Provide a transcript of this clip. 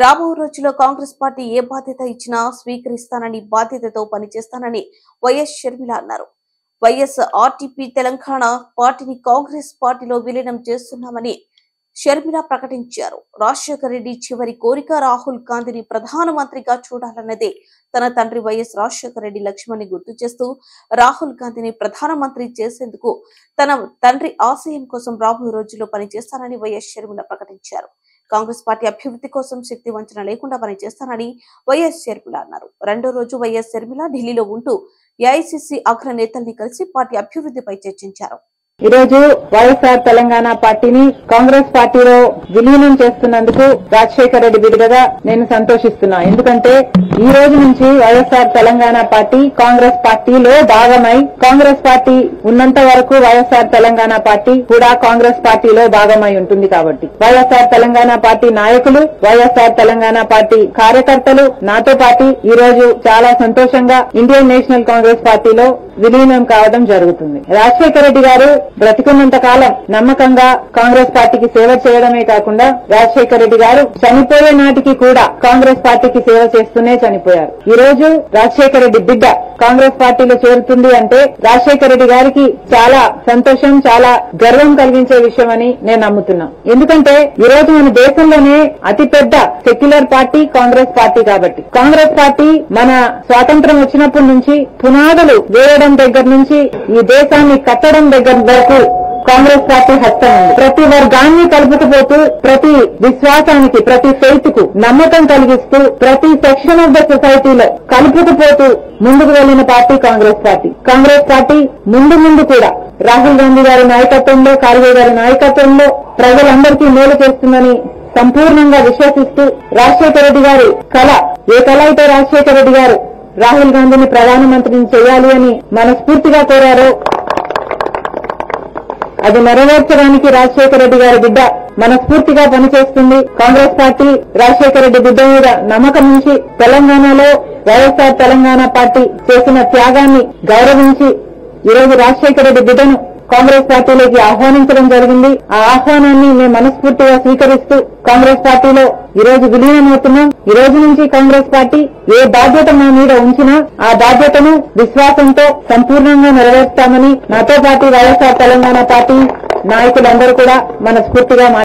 రాబో రోజుల్లో కాంగ్రెస్ పార్టీ ఏ బాధ్యత ఇచ్చినా స్వీకరిస్తానని బాధ్యతతో పనిచేస్తానని వైఎస్ షర్మిల అన్నారు. వైఎస్ఆర్టీపీ తెలంగాణ పార్టీని కాంగ్రెస్ పార్టీలో విలీనం చేస్తున్నామని షర్మిల ప్రకటించారు. రాజశేఖర రెడ్డి చివరి కోరిక రాహుల్ గాంధీని ప్రధానమంత్రిగా చూడాలన్నదే తన తండ్రి వైఎస్ రాజశేఖర రెడ్డి లక్ష్యాన్ని గుర్తు చేస్తూ రాహుల్ గాంధీని ప్రధానమంత్రి చేసేందుకు తన తండ్రి ఆశయం కోసం రాబోయే రోజుల్లో పనిచేస్తానని వైఎస్ షర్మిల ప్రకటించారు. కాంగ్రెస్ పార్టీ అభివృద్ధి కోసం శక్తి వంచన లేకుండా పనిచేస్తానని వైఎస్ షర్మిల అన్నారు. రెండో రోజు వైఎస్ షర్మిల ఢిల్లీలో ఉంటూ ఏఐసీసీ అగ్ర నేతల్ని కలిసి పార్టీ అభివృద్ధిపై చర్చించారు. ఈ రోజు వైఎస్ఆర్ తెలంగాణ పార్టీని కాంగ్రెస్ పార్టీలో విలీనం చేస్తున్నందుకు రాజశేఖర రెడ్డి బిడ్డగా నేను సంతోషిస్తున్నా. ఎందుకంటే ఈ రోజు నుంచి వైఎస్ఆర్ తెలంగాణ పార్టీ కాంగ్రెస్ పార్టీలో భాగమై, కాంగ్రెస్ పార్టీ ఉన్నంత వరకు వైఎస్ఆర్ తెలంగాణ పార్టీ కూడా కాంగ్రెస్ పార్టీలో భాగమై ఉంటుంది. కాబట్టి వైఎస్ఆర్ తెలంగాణ పార్టీ నాయకులు, వైఎస్ఆర్ తెలంగాణ పార్టీ కార్యకర్తలు నాతో పాటు ఈ రోజు చాలా సంతోషంగా ఇండియన్ నేషనల్ కాంగ్రెస్ పార్టీలో విలీనం కావడం జరుగుతుంది. రాజశేఖర రెడ్డి గారు బ్రతికున్నంత కాలం నమ్మకంగా కాంగ్రెస్ పార్టీకి సేవ చేయడమే కాకుండా రాజశేఖర రెడ్డి గారు చనిపోయే నాటికి కూడా కాంగ్రెస్ పార్టీకి సేవ చేస్తూనే చనిపోయారు. ఈ రోజు రాజశేఖర రెడ్డి బిడ్డ కాంగ్రెస్ పార్టీలో చేరుతుంది అంటే రాజశేఖర రెడ్డి గారికి చాలా సంతోషం, చాలా గర్వం కలిగించే విషయం అని నేను నమ్ముతున్నా. ఎందుకంటే ఈ రోజు మన దేశంలోనే అతిపెద్ద సెక్యులర్ పార్టీ కాంగ్రెస్ పార్టీ. కాబట్టి కాంగ్రెస్ పార్టీ మన స్వాతంత్రం వచ్చినప్పటి నుంచి పునాదులు వేయడం దగ్గర నుంచి ఈ దేశాన్ని కట్టడం దగ్గర వరకు కాంగ్రెస్ పార్టీ హస్తం ఉంది. ప్రతి వర్గాన్ని కలుపుకుపోతూ, ప్రతి విశ్వాసానికి, ప్రతి ఫెయిత్ కు నమ్మకం కలిగిస్తూ, ప్రతి సెక్షన్ ఆఫ్ ద సొసైటీలో కలుపుకుపోతూ ముందుకు వెళ్లిన party Congress party. Congress party ముందు కూడా రాహుల్ గాంధీ గారి నాయకత్వంలో, ఖార్గే గారి నాయకత్వంలో ప్రజలందరికీ మేలు చేస్తుందని సంపూర్ణంగా విశ్వసిస్తూ రాజశేఖర రెడ్డి గారి కళ, ఏ కళ అయితే రాజశేఖర రెడ్డి గారు రాహుల్ గాంధీని ప్రధానమంత్రిని చేయాలి అని మనస్ఫూర్తిగా కోరారో అది నెరవేర్చడానికి రాజశేఖర రెడ్డి గారి బిడ్డ మనస్ఫూర్తిగా పనిచేస్తుంది. కాంగ్రెస్ పార్టీ రాజశేఖర రెడ్డి బిడ్డ మీద నమ్మకం నుంచి తెలంగాణలో వైఎస్ఆర్ తెలంగాణ పార్టీ చేసిన త్యాగాన్ని గౌరవించి ఈరోజు రాజశేఖర రెడ్డి బిడ్డను కాంగ్రెస్ పార్టీలోకి ఆహ్వానించడం జరిగింది. ఆ ఆహ్వానాన్ని మేము మనస్ఫూర్తిగా స్వీకరిస్తూ కాంగ్రెస్ పార్టీలో ఈ రోజు విలీనమవుతున్నాం. ఈ రోజు నుంచి కాంగ్రెస్ పార్టీ ఏ బాధ్యత మా మీద ఉంచినా ఆ బాధ్యతను విశ్వాసంతో సంపూర్ణంగా నెరవేర్స్తామని నాతో పాటు వైఎస్ఆర్ తెలంగాణ పార్టీ నాయకులందరూ కూడా మనస్ఫూర్తిగా